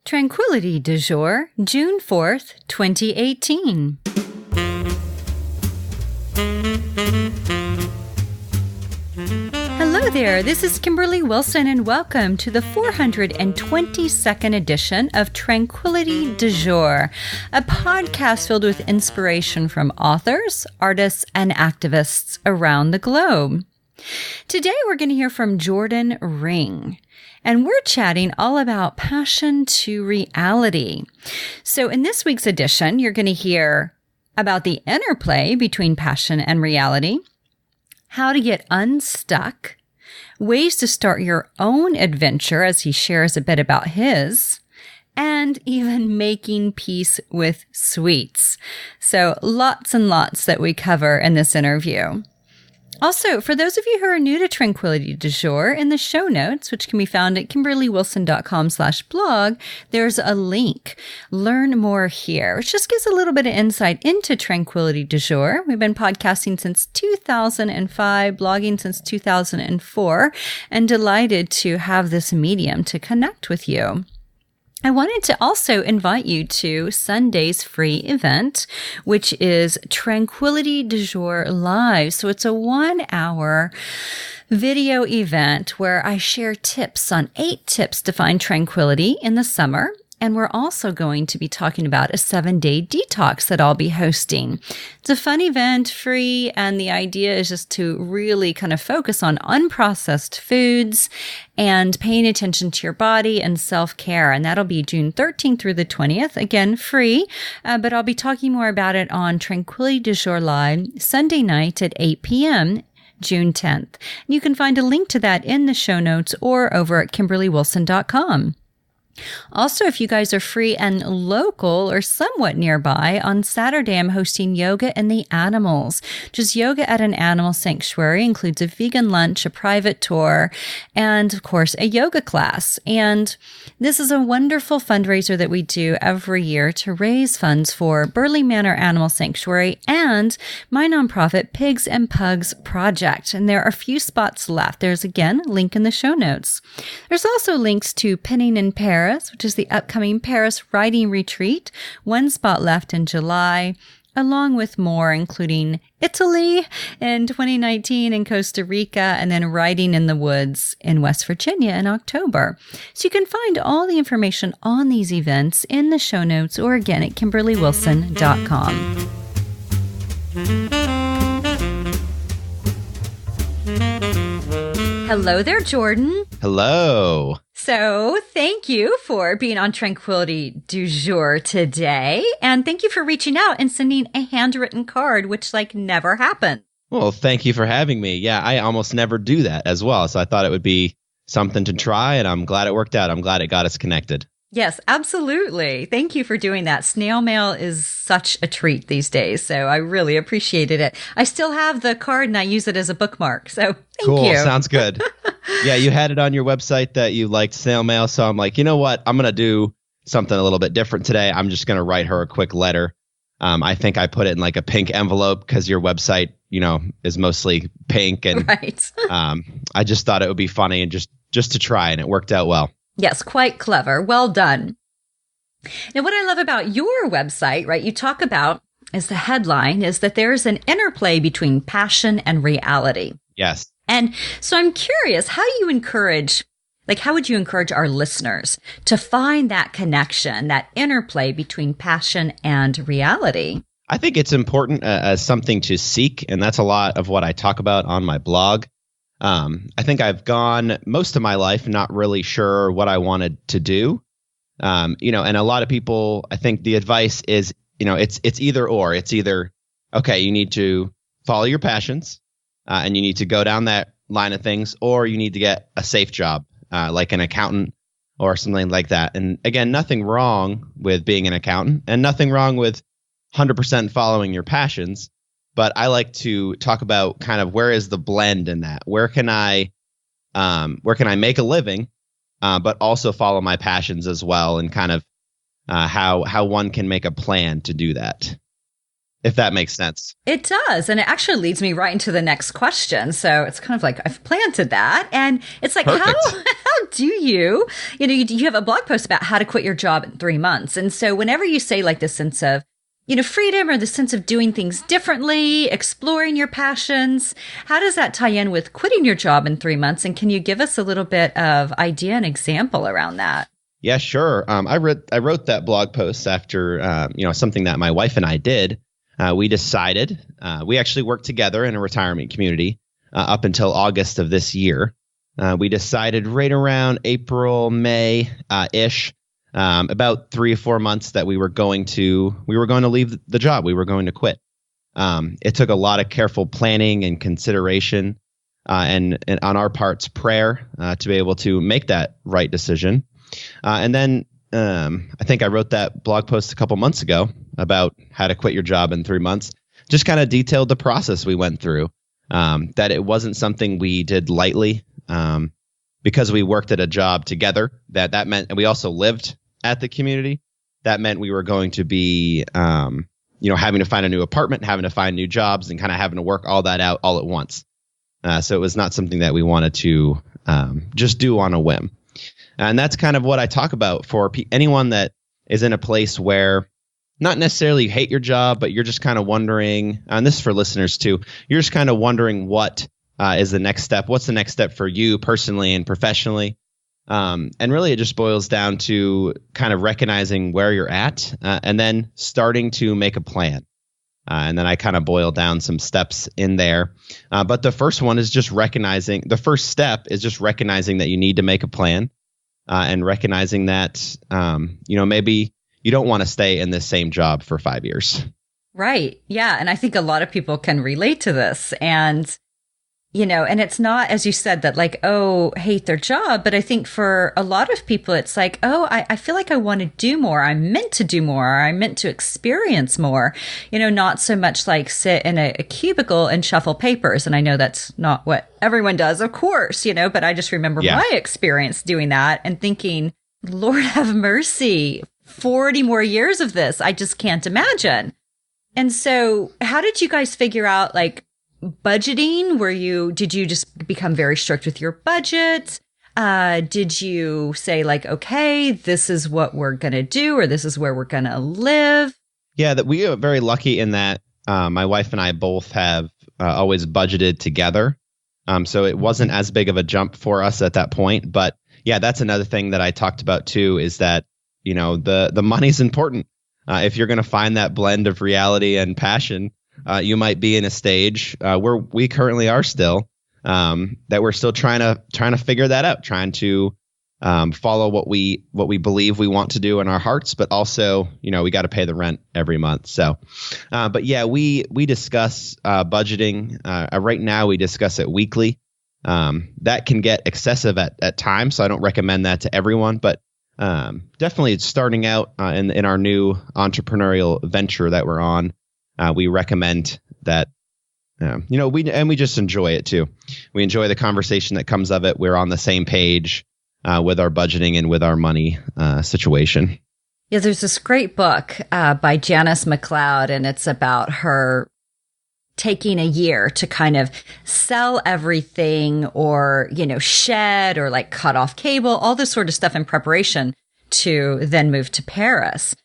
Tranquility du Jour, June 4th, 2018. Hello there, this is Kimberly Wilson and welcome to the 422nd edition of Tranquility du Jour, a podcast filled with inspiration from authors, artists, and activists around the globe. Today we're going to hear from Jordan Ring. And we're chatting all about passion to reality. So in this week's edition, you're going to hear about the interplay between passion and reality, how to get unstuck, ways to start your own adventure as he shares a bit about his, and even making peace with sweets. So lots and lots that we cover in this interview. Also, for those of you who are new to Tranquility du Jour, in the show notes, which can be found at kimberlywilson.com/blog, there's a link. Learn more here, which just gives a little bit of insight into Tranquility du Jour. We've been podcasting since 2005, blogging since 2004, and delighted to have this medium to connect with you. I wanted to also invite you to Sunday's free event, which is Tranquility du Jour Live. So it's a 1-hour video event where I share tips on 8 tips to find tranquility in the summer. And we're also going to be talking about a 7-day detox that I'll be hosting. It's a fun event, free, and the idea is just to really kind of focus on unprocessed foods and paying attention to your body and self-care. And that'll be June 13th through the 20th. Again, free, but I'll be talking more about it on Tranquility du Jour Live Sunday night at 8 p.m., June 10th. You can find a link to that in the show notes or over at kimberlywilson.com. Also, if you guys are free and local or somewhat nearby, on Saturday I'm hosting Yoga and the Animals. Just yoga at an animal sanctuary includes a vegan lunch, a private tour, and of course a yoga class. And this is a wonderful fundraiser that we do every year to raise funds for Burleigh Manor Animal Sanctuary and my nonprofit Pigs and Pugs Project. And there are a few spots left. There's again a link in the show notes. There's also links to Pinning in Paris, which is the upcoming Paris writing retreat, 1 spot left in July, along with more, including Italy in 2019 and Costa Rica, and then Writing in the Woods in West Virginia in October. So you can find all the information on these events in the show notes or again at kimberlywilson.com. Hello there, Jordan. Hello. So thank you for being on Tranquility du Jour today. And thank you for reaching out and sending a handwritten card, which never happened. Well, thank you for having me. Yeah, I almost never do that as well. So I thought it would be something to try, and I'm glad it worked out. I'm glad it got us connected. Yes, absolutely. Thank you for doing that. Snail mail is such a treat these days, so I really appreciated it. I still have the card and I use it as a bookmark, so thank you. Cool, sounds good. Yeah, you had it on your website that you liked snail mail, so I'm like, you know what? I'm going to do something a little bit different today. I'm just going to write her a quick letter. I think I put it in a pink envelope because your website, is mostly pink, and right. I just thought it would be funny and just to try, and it worked out well. Yes, quite clever. Well done. Now, what I love about your website, right, you talk about, as the headline, is that there's an interplay between passion and reality. Yes. And so I'm curious, how would you encourage our listeners to find that connection, that interplay between passion and reality? I think it's important as something to seek, and that's a lot of what I talk about on my blog. I think I've gone most of my life not really sure what I wanted to do. And a lot of people, I think the advice is, it's either or. It's either, okay, you need to follow your passions, and you need to go down that line of things, or you need to get a safe job, like an accountant or something like that. And again, nothing wrong with being an accountant and nothing wrong with 100% following your passions. But I like to talk about kind of where is the blend in that? Where can I make a living, but also follow my passions as well, and kind of how one can make a plan to do that. It does. And it actually leads me right into the next question. So it's kind of like I've planted that. And it's like, how do you have a blog post about how to quit your job in 3 months. And so whenever you say like the sense of, freedom or the sense of doing things differently, exploring your passions, how does that tie in with quitting your job in 3 months? And can you give us a little bit of idea and example around that? Yeah, sure. I wrote that blog post after, something that my wife and I did. We decided, we actually worked together in a retirement community up until August of this year. We decided right around April, May ish, about 3 or 4 months that we were going to leave the job. We were going to quit. It took a lot of careful planning and consideration, and on our parts, prayer to be able to make that right decision. And then I think I wrote that blog post a couple months ago about how to quit your job in 3 months. Just kind of detailed the process we went through. That it wasn't something we did lightly, because we worked at a job together. That meant, and we also lived at the community. That meant we were going to be, having to find a new apartment, having to find new jobs, and kind of having to work all that out all at once. So it was not something that we wanted to just do on a whim. And that's kind of what I talk about for anyone that is in a place where not necessarily you hate your job, but you're just kind of wondering, and this is for listeners too, you're just kind of wondering what is the next step? What's the next step for you personally and professionally? And really it just boils down to kind of recognizing where you're at and then starting to make a plan. And then I kind of boil down some steps in there. But the first one is just the first step is just recognizing that you need to make a plan. And recognizing that, maybe you don't want to stay in this same job for 5 years. Right. Yeah. And I think a lot of people can relate to this. And, and it's not, as you said, that like, hate their job. But I think for a lot of people, it's like, I feel like I want to do more. I'm meant to do more. I'm meant to experience more, not so much like sit in a cubicle and shuffle papers. And I know that's not what everyone does, of course, but I just remember my experience doing that and thinking, Lord have mercy, 40 more years of this. I just can't imagine. And so how did you guys figure out like budgeting? Did you just become very strict with your budget? Did you say like, okay, this is what we're going to do, or this is where we're going to live? Yeah, that we are very lucky in that my wife and I both have always budgeted together. So it wasn't as big of a jump for us at that point. But yeah, that's another thing that I talked about too, is that, the money's important. If you're going to find that blend of reality and passion, you might be in a stage where we currently are still, that we're still trying to figure that out, trying to follow what we believe we want to do in our hearts, but also, we got to pay the rent every month. So, but yeah, we discuss budgeting. Right now we discuss it weekly. That can get excessive at times, so I don't recommend that to everyone, but definitely starting out in our new entrepreneurial venture that we're on. We recommend that, we just enjoy it too. We enjoy the conversation that comes of it. We're on the same page with our budgeting and with our money situation. Yeah, there's this great book by Janice McLeod, and it's about her taking a year to kind of sell everything or, shed or like cut off cable, all this sort of stuff in preparation to then move to Paris.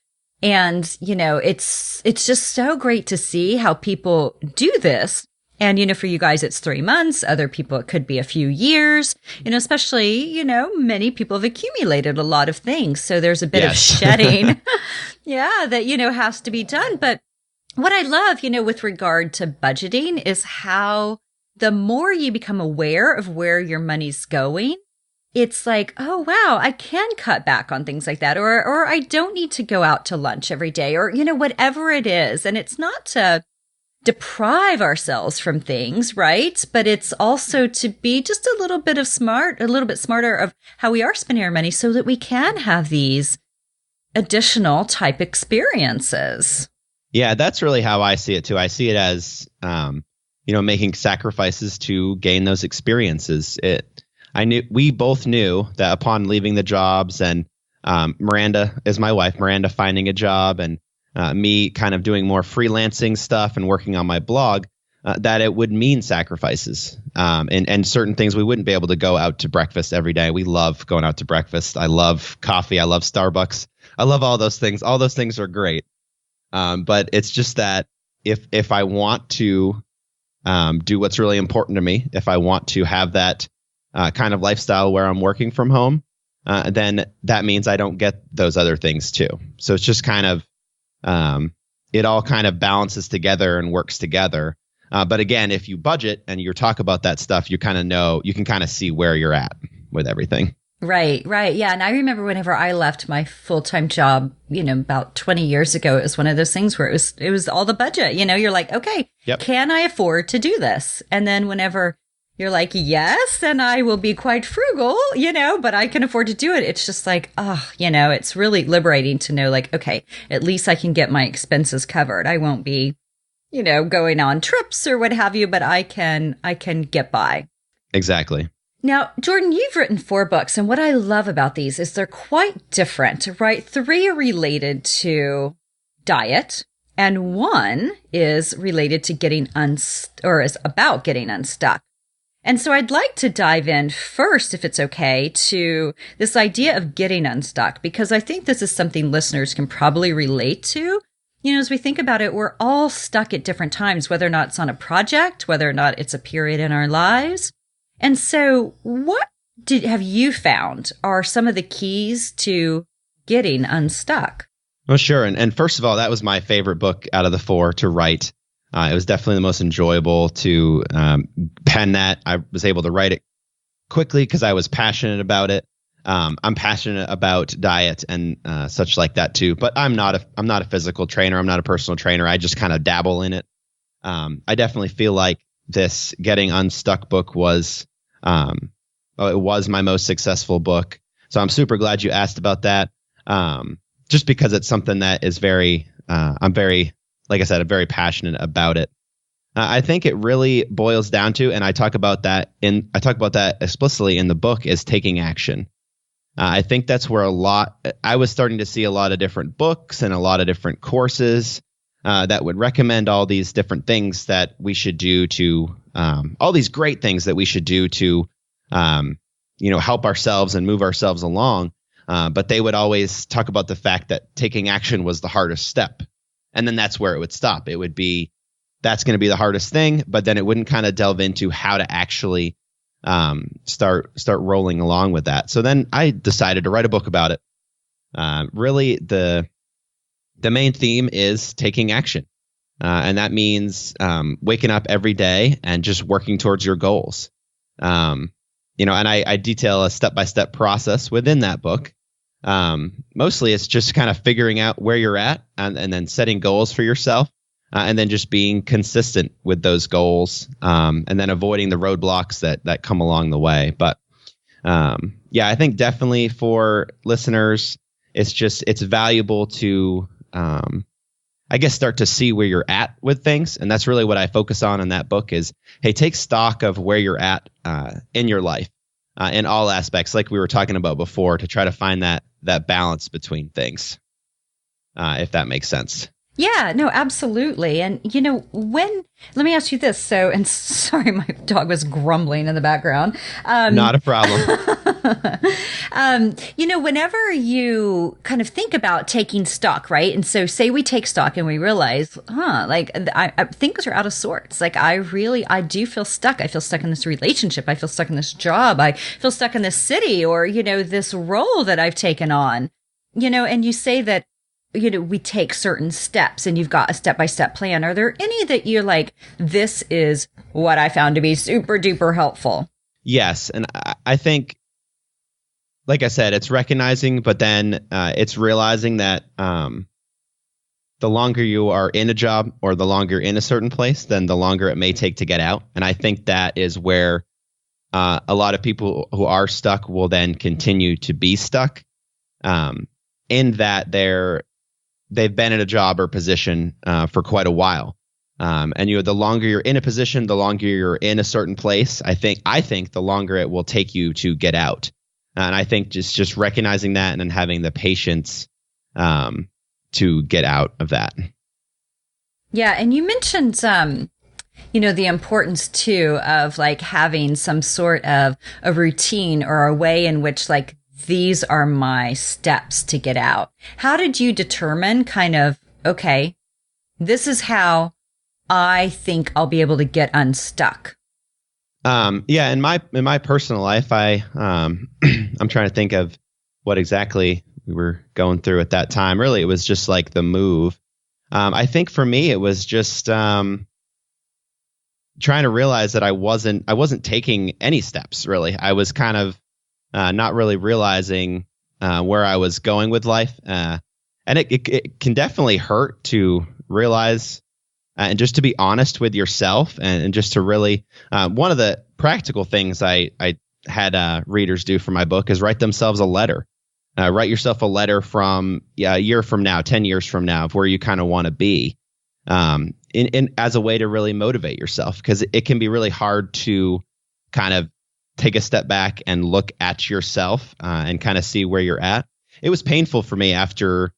And, it's just so great to see how people do this. And, for you guys, it's 3 months. Other people, it could be a few years, especially, many people have accumulated a lot of things. So there's a bit of shedding. That, has to be done. But what I love, with regard to budgeting is how the more you become aware of where your money's going, it's like, oh, wow, I can cut back on things like that. Or I don't need to go out to lunch every day, or, whatever it is. And it's not to deprive ourselves from things, right? But it's also to be just a little bit smarter of how we are spending our money so that we can have these additional type experiences. Yeah, that's really how I see it too. I see it as, making sacrifices to gain those experiences. We both knew that upon leaving the jobs and Miranda is my wife, Miranda finding a job and me kind of doing more freelancing stuff and working on my blog, that it would mean sacrifices and certain things. We wouldn't be able to go out to breakfast every day. We love going out to breakfast. I love coffee. I love Starbucks. I love all those things. All those things are great. But it's just that if I want to do what's really important to me, if I want to have that kind of lifestyle where I'm working from home, then that means I don't get those other things too. So it's just kind of, it all kind of balances together and works together. But again, if you budget and you talk about that stuff, you kind of know, you can kind of see where you're at with everything. Right. Yeah. And I remember whenever I left my full-time job, about 20 years ago, it was one of those things where it was all the budget. You're like, okay, yep. Can I afford to do this? And then whenever you're like, yes, and I will be quite frugal, but I can afford to do it. It's just like, it's really liberating to know, like, okay, at least I can get my expenses covered. I won't be, going on trips or what have you, but I can get by. Exactly. Now, Jordan, you've written 4 books, and what I love about these is they're quite different, right? 3 are related to diet, and 1 is related to is about getting unstuck. And so I'd like to dive in first, if it's okay, to this idea of getting unstuck, because I think this is something listeners can probably relate to. As we think about it, we're all stuck at different times, whether or not it's on a project, whether or not it's a period in our lives. And so what have you found are some of the keys to getting unstuck? Well, sure. And first of all, that was my favorite book out of the 4 to write. It was definitely the most enjoyable to pen that. I was able to write it quickly because I was passionate about it. I'm passionate about diet and such like that too. But I'm not a physical trainer. I'm not a personal trainer. I just kind of dabble in it. I definitely feel like this Getting Unstuck book was it was my most successful book. So I'm super glad you asked about that. Just because it's something that is like I said, I'm very passionate about it. I think it really boils down to, and I talk about that explicitly in the book, is taking action. I think that's where I was starting to see a lot of different books and a lot of different courses that would recommend all these different things that we should do to, all these great things that we should do to, help ourselves and move ourselves along. But they would always talk about the fact that taking action was the hardest step. And then that's where it would stop. It would be, that's going to be the hardest thing, but then it wouldn't kind of delve into how to actually start rolling along with that. So then I decided to write a book about it. Really, the main theme is taking action. And that means waking up every day and just working towards your goals. And I detail a step-by-step process within that book. Mostly it's just kind of figuring out where you're at and then setting goals for yourself, and then just being consistent with those goals, and then avoiding the roadblocks that come along the way. But I think definitely for listeners, it's valuable to, start to see where you're at with things. And that's really what I focus on in that book is, hey, take stock of where you're at in your life, in all aspects, like we were talking about before, to try to find that balance between things, if that makes sense. Yeah, no, absolutely. And, let me ask you this. So, and sorry, my dog was grumbling in the background. Not a problem. Whenever you kind of think about taking stock, right? And so say we take stock and we realize, things are out of sorts. Like I do feel stuck. I feel stuck in this relationship. I feel stuck in this job. I feel stuck in this city or, this role that I've taken on, and you say that, we take certain steps and you've got a step-by-step plan. Are there any that you're like, this is what I found to be super duper helpful? Yes. And I think, like I said, it's recognizing, but then it's realizing that the longer you are in a job or the longer you're in a certain place, then the longer it may take to get out. And I think that is where a lot of people who are stuck will then continue to be stuck, in that they've been in a job or position for quite a while. And the longer you're in a position, the longer you're in a certain place, I think the longer it will take you to get out. And I think just recognizing that and then having the patience to to get out of that. Yeah. And you mentioned, the importance too of like having some sort of a routine or a way in which like these are my steps to get out. How did you determine kind of, okay, this is how I think I'll be able to get unstuck? In my personal life, I'm trying to think of what exactly we were going through at that time. Really, it was just like the move. I think for me, it was just trying to realize that I wasn't taking any steps. Really, I was kind of not really realizing where I was going with life, and it can definitely hurt to realize. And just to be honest with yourself and just to really, one of the practical things I had readers do for my book is write themselves a letter. Write yourself a letter from a year from now, 10 years from now, of where you kind of want to be, in as a way to really motivate yourself, because it can be really hard to kind of take a step back and look at yourself and kind of see where you're at. It was painful for me after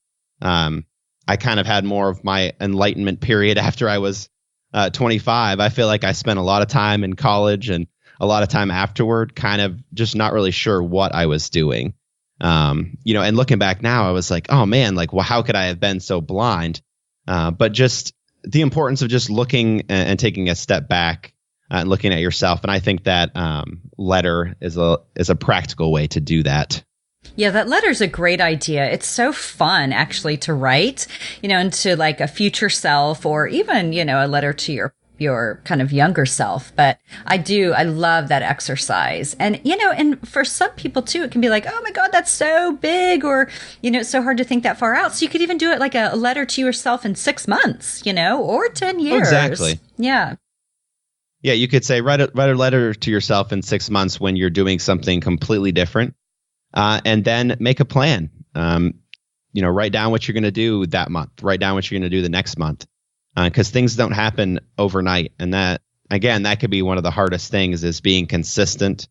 I kind of had more of my enlightenment period after I was 25. I feel like I spent a lot of time in college and a lot of time afterward, kind of just not really sure what I was doing. And looking back now, I was like, oh man, like, well, how could I have been so blind? But just the importance of just looking and taking a step back and looking at yourself. And I think that letter is a practical way to do that. Yeah, that letter's a great idea. It's so fun actually to write, into like a future self or even, a letter to your kind of younger self. But I love that exercise. And, and for some people too, it can be like, oh my God, that's so big, or, it's so hard to think that far out. So you could even do it like a letter to yourself in 6 months, or 10 years. Exactly. Yeah. Yeah. You could say, write a letter to yourself in 6 months when you're doing something completely different. And then make a plan. Write down what you're going to do that month. Write down what you're going to do the next month, because things don't happen overnight. And that could be one of the hardest things, is being consistent,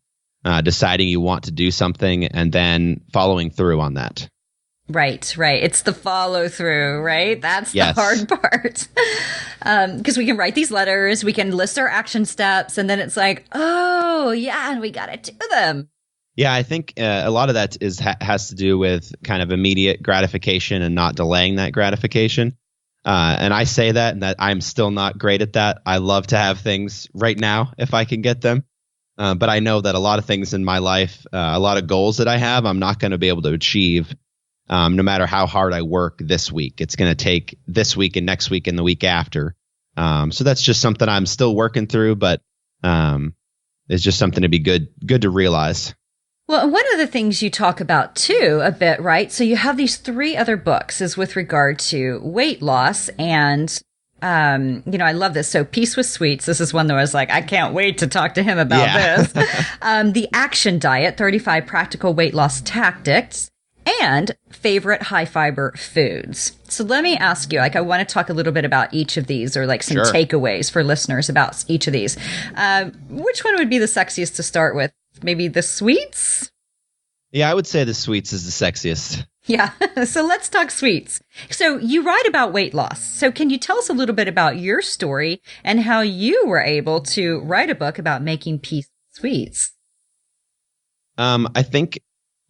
deciding you want to do something, and then following through on that. Right. It's the follow through, right? That's the hard part. Because we can write these letters, we can list our action steps, and then it's like, oh yeah, and we got to do them. Yeah, I think a lot of that has to do with kind of immediate gratification and not delaying that gratification. And I say that, and that I'm still not great at that. I love to have things right now if I can get them. But I know that a lot of things in my life, a lot of goals that I have, I'm not going to be able to achieve no matter how hard I work this week. It's going to take this week and next week and the week after. So that's just something I'm still working through, but it's just something to be good to realize. Well, one of the things you talk about too a bit, right? So you have these 3 other books is with regard to weight loss, and I love this. So Peace with Sweets. This is one that I was like, I can't wait to talk to him about this. The Action Diet, 35 Practical Weight Loss Tactics, and Favorite High Fiber Foods. So let me ask you, I want to talk a little bit about each of these, or like some takeaways for listeners about each of these. Which one would be the sexiest to start with? Maybe the sweets? Yeah, I would say the sweets is the sexiest. Yeah. So let's talk sweets. So you write about weight loss. So can you tell us a little bit about your story and how you were able to write a book about making peace with sweets? I think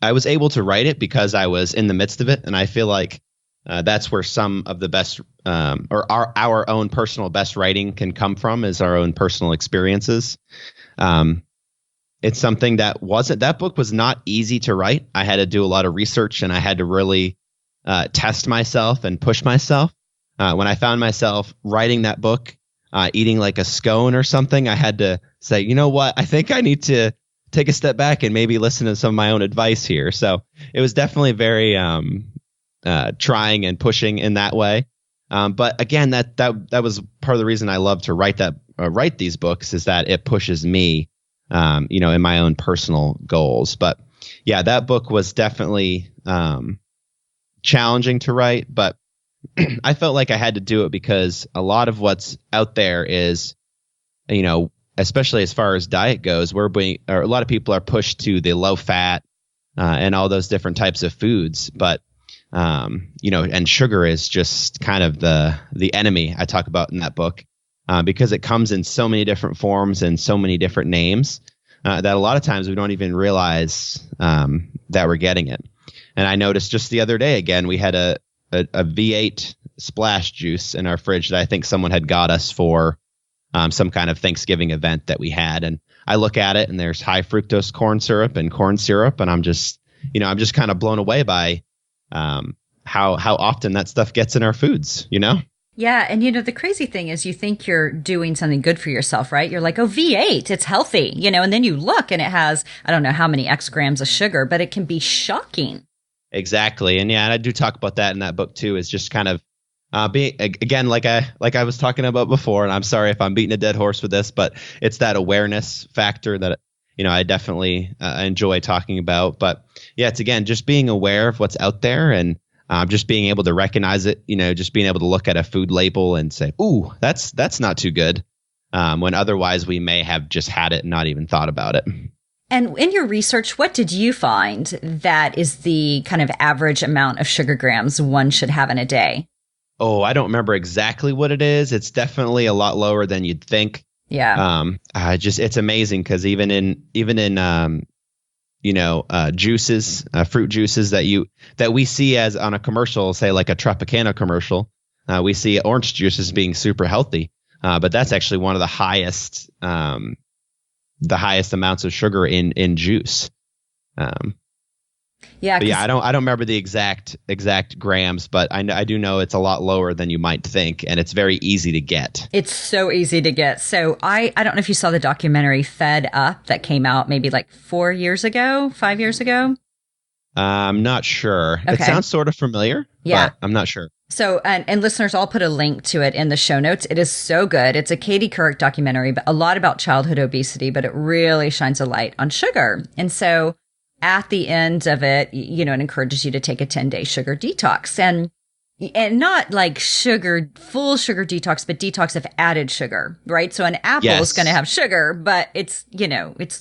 I was able to write it because I was in the midst of it. And I feel like that's where some of the best or our own personal best writing can come from, is our own personal experiences. It's something that book was not easy to write. I had to do a lot of research, and I had to really test myself and push myself. When I found myself writing that book, eating like a scone or something, I had to say, you know what? I think I need to take a step back and maybe listen to some of my own advice here. So it was definitely very trying and pushing in that way. But again, that was part of the reason I love to write these books, is that it pushes me, in my own personal goals. But yeah, that book was definitely challenging to write, but I felt like I had to do it because a lot of what's out there is, especially as far as diet goes, a lot of people are pushed to the low fat and all those different types of foods. But And sugar is just kind of the enemy I talk about in that book, because it comes in so many different forms and so many different names that a lot of times we don't even realize that we're getting it. And I noticed just the other day, again, we had a V8 splash juice in our fridge that I think someone had got us for some kind of Thanksgiving event that we had. And I look at it and there's high fructose corn syrup and corn syrup. And I'm just kind of blown away by how often that stuff gets in our foods, Yeah. And, the crazy thing is you think you're doing something good for yourself, right? You're like, oh, V8, it's healthy, and then you look and it has, I don't know how many X grams of sugar, but it can be shocking. Exactly. And I do talk about that in that book too, is just kind of being, again, like I was talking about before, and I'm sorry if I'm beating a dead horse with this, but it's that awareness factor that, I definitely enjoy talking about. But yeah, it's again, just being aware of what's out there and just being able to recognize it, just being able to look at a food label and say, ooh, that's not too good. When otherwise we may have just had it and not even thought about it. And in your research, what did you find that is the kind of average amount of sugar grams one should have in a day? Oh, I don't remember exactly what it is. It's definitely a lot lower than you'd think. Yeah. It's amazing because even in juices, fruit juices that we see as on a commercial, say like a Tropicana commercial, we see orange juices being super healthy. But that's actually one of the highest amounts of sugar in juice. I don't remember the exact grams, but I do know it's a lot lower than you might think, and it's very easy to get. It's so easy to get. So I don't know if you saw the documentary Fed Up that came out maybe like 5 years ago. I'm not sure. Okay. It sounds sort of familiar, yeah, but I'm not sure. So, and listeners, I'll put a link to it in the show notes. It is so good. It's a Katie Couric documentary, but a lot about childhood obesity, but it really shines a light on sugar. And so at the end of it, it encourages you to take a 10-day sugar detox and not like full sugar detox, but detox of added sugar, right? So an apple is going to have sugar, but it's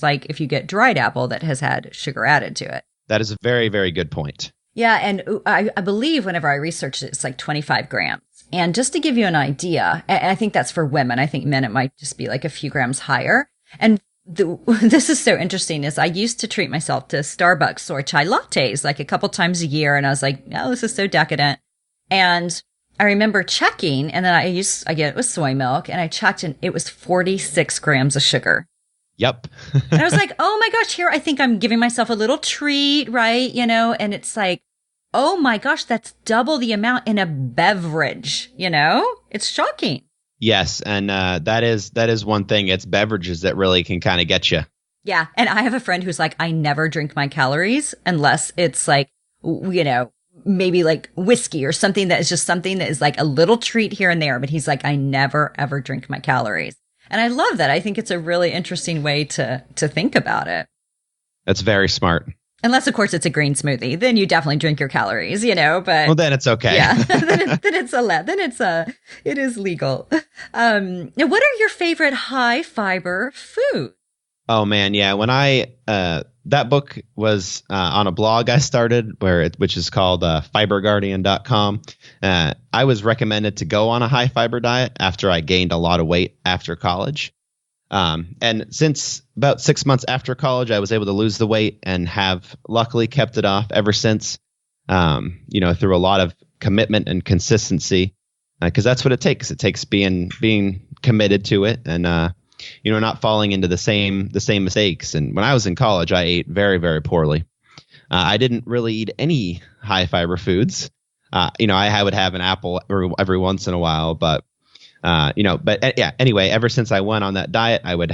like if you get dried apple that has had sugar added to it. That is a very, very good point. Yeah. And I believe whenever I researched it, it's like 25 grams. And just to give you an idea, and I think that's for women. I think men, it might just be like a few grams higher. And this is so interesting is I used to treat myself to Starbucks soy chai lattes like a couple times a year. And I was like, oh, this is so decadent. And I remember checking, and then I get it with soy milk, and I checked and it was 46 grams of sugar. Yep. And I was like, oh my gosh, here I think I'm giving myself a little treat, right? And it's like, oh my gosh, that's double the amount in a beverage, It's shocking. Yes, and that is one thing. It's beverages that really can kind of get you. Yeah, and I have a friend who's like, I never drink my calories unless it's like, maybe like whiskey or something that is just something that is like a little treat here and there. But he's like, I never, ever drink my calories. And I love that. I think it's a really interesting way to think about it. That's very smart. Unless, of course, it's a green smoothie. Then you definitely drink your calories, but well, then it's okay. Yeah, it is legal. Now, what are your favorite high fiber foods? Oh man, yeah. When that book was on a blog I started which is called fiberguardian.com. I was recommended to go on a high fiber diet after I gained a lot of weight after college. And since about 6 months after college, I was able to lose the weight and have luckily kept it off ever since, through a lot of commitment and consistency, because that's what it takes. It takes being committed to it and, not falling into the same mistakes. And when I was in college, I ate very, very poorly. I didn't really eat any high fiber foods. I would have an apple every once in a while, but anyway, ever since I went on that diet, I would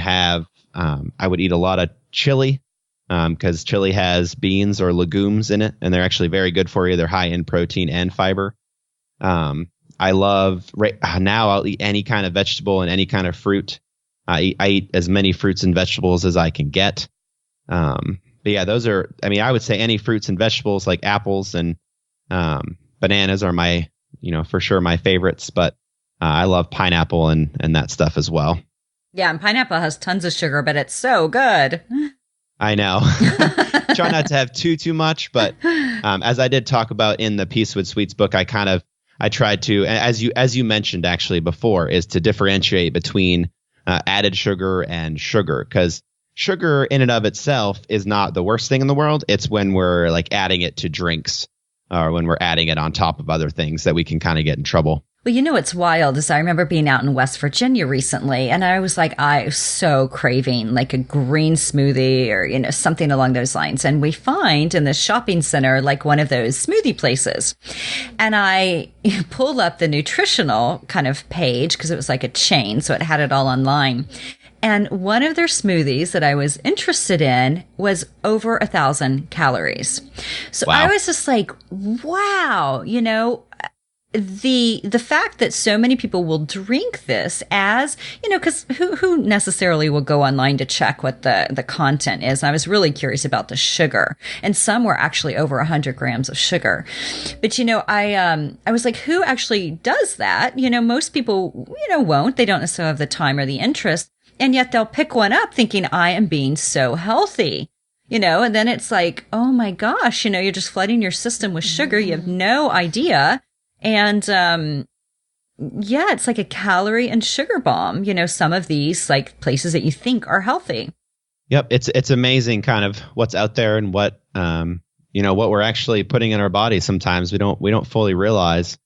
eat a lot of chili, because chili has beans or legumes in it, and they're actually very good for you. They're high in protein and fiber. I love, now I'll eat any kind of vegetable and any kind of fruit. I eat as many fruits and vegetables as I can get. But yeah, I would say any fruits and vegetables like apples and bananas are my, for sure my favorites, but I love pineapple and that stuff as well. Yeah, and pineapple has tons of sugar, but it's so good. I know. try not to have too much. But as I did talk about in the Peace with Sweets book, I tried to, as you mentioned actually before, is to differentiate between added sugar and sugar, because sugar in and of itself is not the worst thing in the world. It's when we're like adding it to drinks or when we're adding it on top of other things that we can kind of get in trouble. Well, what's wild is I remember being out in West Virginia recently, and I was so craving like a green smoothie or, something along those lines. And we find in the shopping center, like one of those smoothie places. And I pulled up the nutritional kind of page because it was like a chain. So it had it all online. And one of their smoothies that I was interested in was over 1,000 calories. So wow. I was just like, wow, the fact that so many people will drink this as, because who necessarily will go online to check what the content is. And I was really curious about the sugar, and some were actually over 100 grams of sugar. But, I was like, who actually does that? Most people, won't. They don't necessarily have the time or the interest. And yet they'll pick one up thinking I am being so healthy. And then it's like, oh my gosh, you're just flooding your system with sugar. You have no idea. And, it's like a calorie and sugar bomb, some of these like places that you think are healthy. Yep. It's amazing kind of what's out there and what, what we're actually putting in our bodies. Sometimes we don't fully realize,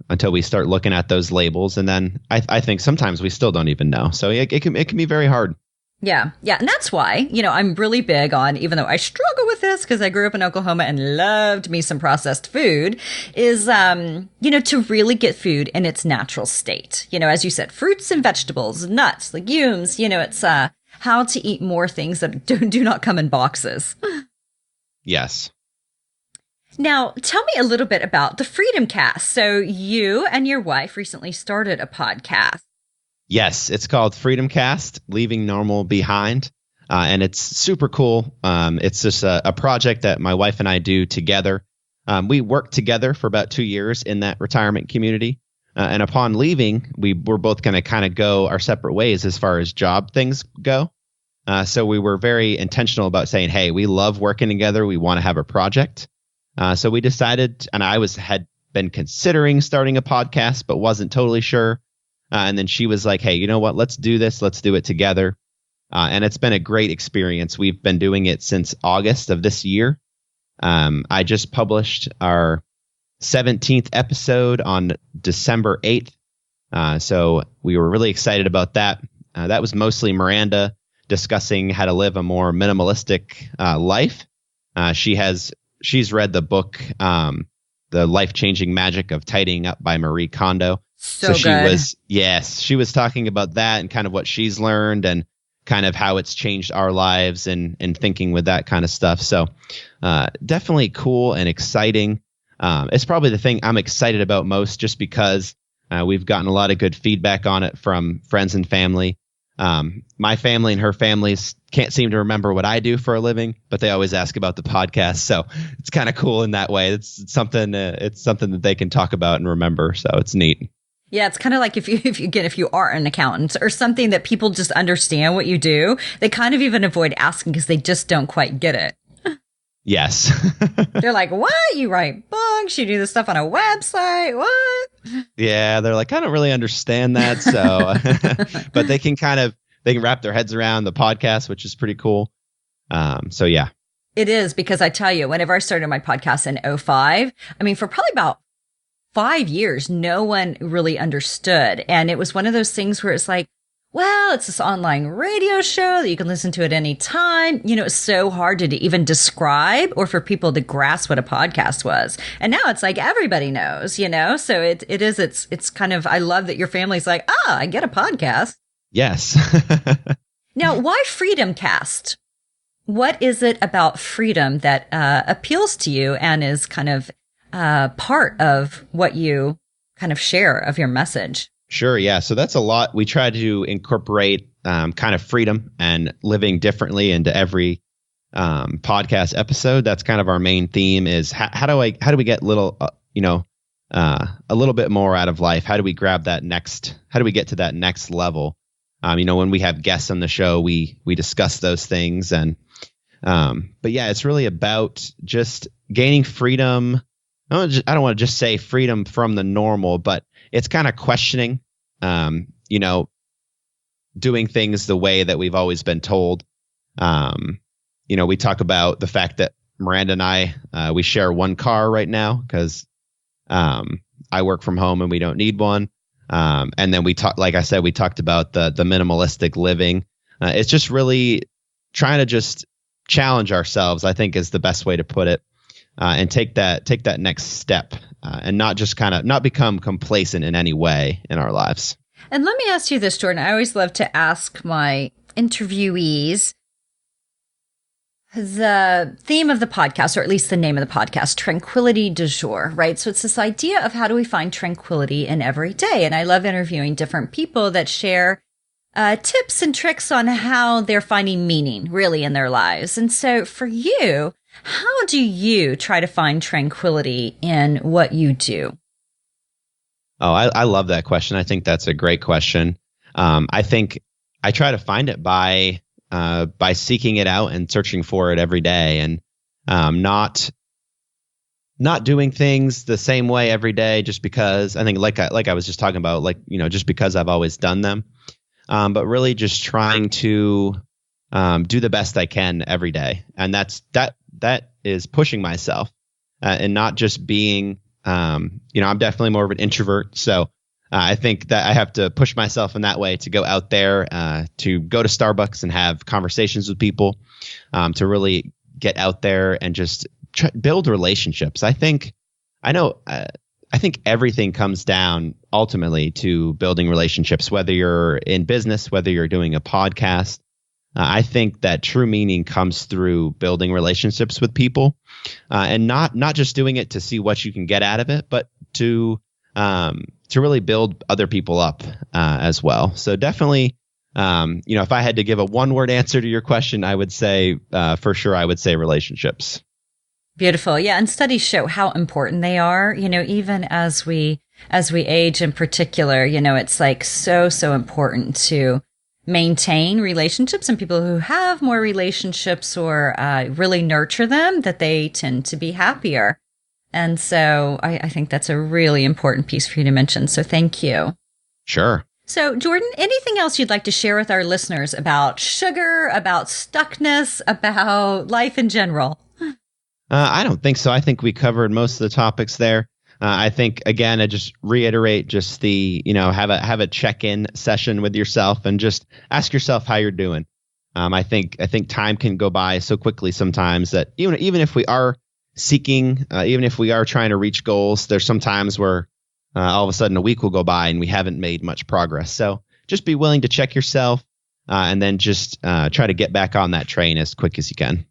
until we start looking at those labels. And then I think sometimes we still don't even know. So it can be very hard. Yeah. Yeah. And that's why, I'm really big on, even though I struggle with this because I grew up in Oklahoma and loved me some processed food, is, to really get food in its natural state. As you said, fruits and vegetables, nuts, legumes, it's how to eat more things that do not come in boxes. Yes. Now, tell me a little bit about the Freedom Cast. So you and your wife recently started a podcast. Yes, it's called Freedom Caste, Leaving Normal Behind. And it's super cool. It's just a project that my wife and I do together. We worked together for about 2 years in that retirement community. And upon leaving, we're both going to kind of go our separate ways as far as job things go. So we were very intentional about saying, hey, we love working together. We want to have a project. So we decided, and I had been considering starting a podcast, but wasn't totally sure. And then she was like, hey, you know what? Let's do this. Let's do it together. And it's been a great experience. We've been doing it since August of this year. I just published our 17th episode on December 8th. So we were really excited about that. That was mostly Miranda discussing how to live a more minimalistic life. She's read the book, The Life-Changing Magic of Tidying Up by Marie Kondo. So she was talking about that and kind of what she's learned and kind of how it's changed our lives and thinking with that kind of stuff. So definitely cool and exciting. It's probably the thing I'm excited about most just because we've gotten a lot of good feedback on it from friends and family. My family and her families can't seem to remember what I do for a living, but they always ask about the podcast. So it's kind of cool in that way. It's something that they can talk about and remember. So it's neat. Yeah, it's kind of like if you are an accountant or something that people just understand what you do, they kind of even avoid asking because they just don't quite get it. Yes. They're like, what? You write books? You do this stuff on a website? What? Yeah, they're like, I don't really understand that. So, but they can wrap their heads around the podcast, which is pretty cool. So yeah. It is, because I tell you, whenever I started my podcast in 2005, I mean, for probably about 5 years, no one really understood. And it was one of those things where it's like, well, it's this online radio show that you can listen to at any time. It's so hard to even describe or for people to grasp what a podcast was. And now it's like everybody knows, so it's kind of, I love that your family's like, I get a podcast. Yes. Now, why Freedom Cast? What is it about freedom that appeals to you and is kind of part of what you kind of share of your message? Sure. Yeah. So that's a lot. We try to incorporate kind of freedom and living differently into every podcast episode. That's kind of our main theme is how do we get a little bit more out of life? How do we get to that next level? When we have guests on the show, we discuss those things. And But yeah, it's really about just gaining freedom. I don't want to just say freedom from the normal, but it's kind of questioning, doing things the way that we've always been told. We talk about the fact that Miranda and I, we share one car right now because I work from home and we don't need one. And then we talked about the minimalistic living. It's just really trying to just challenge ourselves, I think is the best way to put it, and take that next step, and not just not become complacent in any way in our lives. And let me ask you this, Jordan. I always love to ask my interviewees the theme of the podcast, or at least the name of the podcast, Tranquility du Jour, right? So it's this idea of how do we find tranquility in every day? And I love interviewing different people that share tips and tricks on how they're finding meaning really in their lives. And so for you, how do you try to find tranquility in what you do? Oh, I love that question. I think that's a great question. I think I try to find it by seeking it out and searching for it every day, and not doing things the same way every day just because I think like I was just talking about, just because I've always done them, but really just trying to do the best I can every day, and that is pushing myself, and not just being I'm definitely more of an introvert, so I think that I have to push myself in that way to go out there, to go to Starbucks and have conversations with people, to really get out there and just build relationships. I think everything comes down ultimately to building relationships, whether you're in business, whether you're doing a podcast. I think that true meaning comes through building relationships with people, and not just doing it to see what you can get out of it, but to really build other people up as well. So definitely, if I had to give a one-word answer to your question, I would say, for sure, I would say relationships. Beautiful. Yeah. And studies show how important they are, even as we age in particular, it's like so important to maintain relationships, and people who have more relationships or really nurture them, that they tend to be happier. And so I think that's a really important piece for you to mention. So thank you. Sure. So Jordan, anything else you'd like to share with our listeners about sugar, about stuckness, about life in general? I don't think so. I think we covered most of the topics there. I think, again, I just reiterate just the, have a check-in session with yourself and just ask yourself how you're doing. I think time can go by so quickly sometimes that even if we are seeking, even if we are trying to reach goals, there's some times where all of a sudden a week will go by and we haven't made much progress. So just be willing to check yourself, and then just try to get back on that train as quick as you can.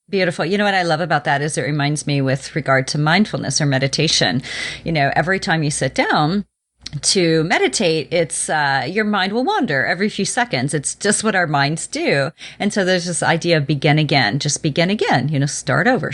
Beautiful. You know what I love about that is it reminds me with regard to mindfulness or meditation. Every time you sit down to meditate, it's your mind will wander every few seconds. It's just what our minds do. And so there's this idea of begin again, just begin again, start over.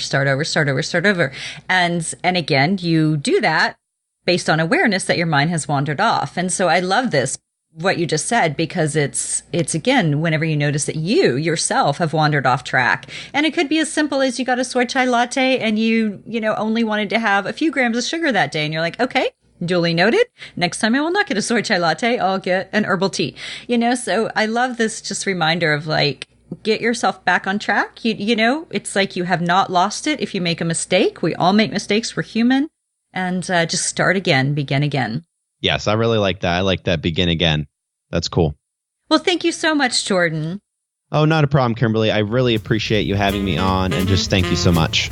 And again, you do that based on awareness that your mind has wandered off. And so I love this, what you just said, because it's again, whenever you notice that you yourself have wandered off track, and it could be as simple as you got a soy chai latte and you only wanted to have a few grams of sugar that day. And you're like, okay, duly noted. Next time I will not get a soy chai latte. I'll get an herbal tea, so I love this just reminder of get yourself back on track. It's like you have not lost it. If you make a mistake, we all make mistakes. We're human, and just start again, begin again. Yes, I really like that. I like that. Begin again. That's cool. Well, thank you so much, Jordan. Oh, not a problem, Kimberly. I really appreciate you having me on, and just thank you so much.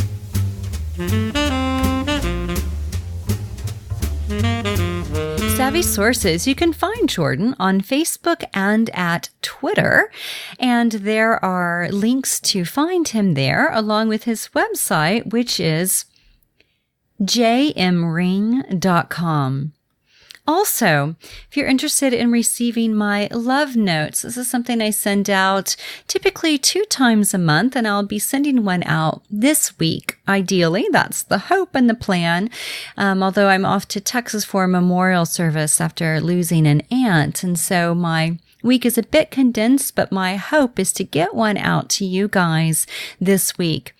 Savvy Sources. You can find Jordan on Facebook and at Twitter, and there are links to find him there, along with his website, which is jmring.com. Also, if you're interested in receiving my love notes, this is something I send out typically 2 times a month, and I'll be sending one out this week. Ideally, that's the hope and the plan. Although I'm off to Texas for a memorial service after losing an aunt. And so my week is a bit condensed, but my hope is to get one out to you guys this week.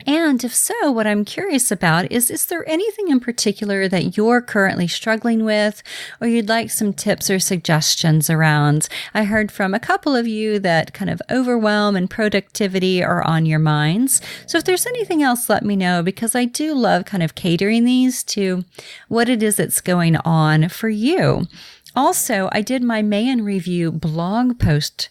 And if so, what I'm curious about is there anything in particular that you're currently struggling with, or you'd like some tips or suggestions around? I heard from a couple of you that kind of overwhelm and productivity are on your minds. So if there's anything else, let me know, because I do love kind of catering these to what it is that's going on for you. Also, I did my May in Review blog post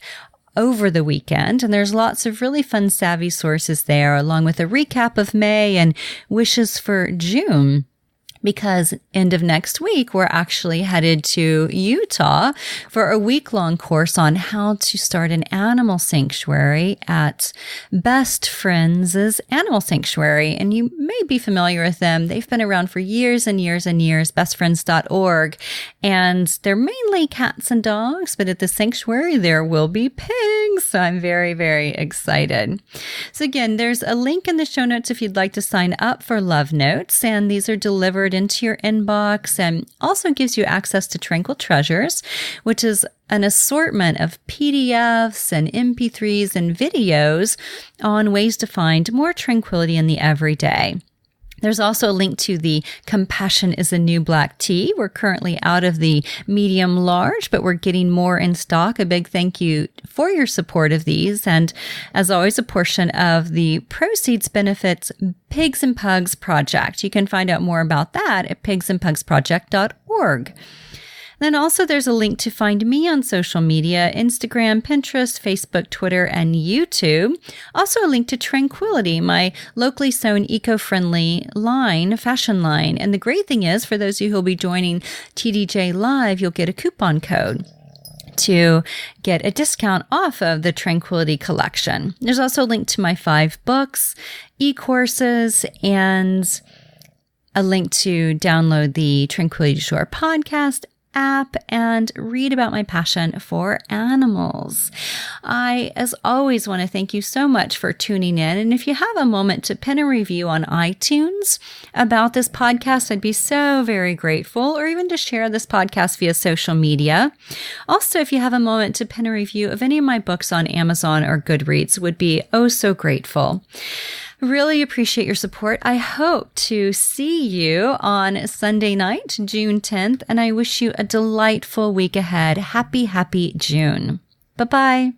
over the weekend, and there's lots of really fun, savvy sources there, along with a recap of May and wishes for June. Because end of next week, we're actually headed to Utah for a week-long course on how to start an animal sanctuary at Best Friends' Animal Sanctuary. And you may be familiar with them. They've been around for years and years and years, bestfriends.org. And they're mainly cats and dogs, but at the sanctuary, there will be pigs. So I'm very, very excited. So again, there's a link in the show notes if you'd like to sign up for Love Notes. And these are delivered into your inbox, and also gives you access to Tranquil Treasures, which is an assortment of PDFs and MP3s and videos on ways to find more tranquility in the everyday. There's also a link to the Compassion is a New Black Tea. We're currently out of the medium large, but we're getting more in stock. A big thank you for your support of these. And as always, a portion of the proceeds benefits Pigs and Pugs Project. You can find out more about that at pigsandpugsproject.org. Then also there's a link to find me on social media, Instagram, Pinterest, Facebook, Twitter, and YouTube. Also a link to Tranquility, my locally sewn eco-friendly fashion line. And the great thing is, for those of you who will be joining TDJ Live, you'll get a coupon code to get a discount off of the Tranquility collection. There's also a link to my 5 books, e-courses, and a link to download the Tranquility du Jour podcast app and read about my passion for animals. I, as always, want to thank you so much for tuning in. And if you have a moment to pen a review on iTunes about this podcast, I'd be so very grateful, or even to share this podcast via social media. Also, if you have a moment to pen a review of any of my books on Amazon or Goodreads, would be oh so grateful. Really appreciate your support. I hope to see you on Sunday night, June 10th, and I wish you a delightful week ahead. Happy, happy June. Bye-bye.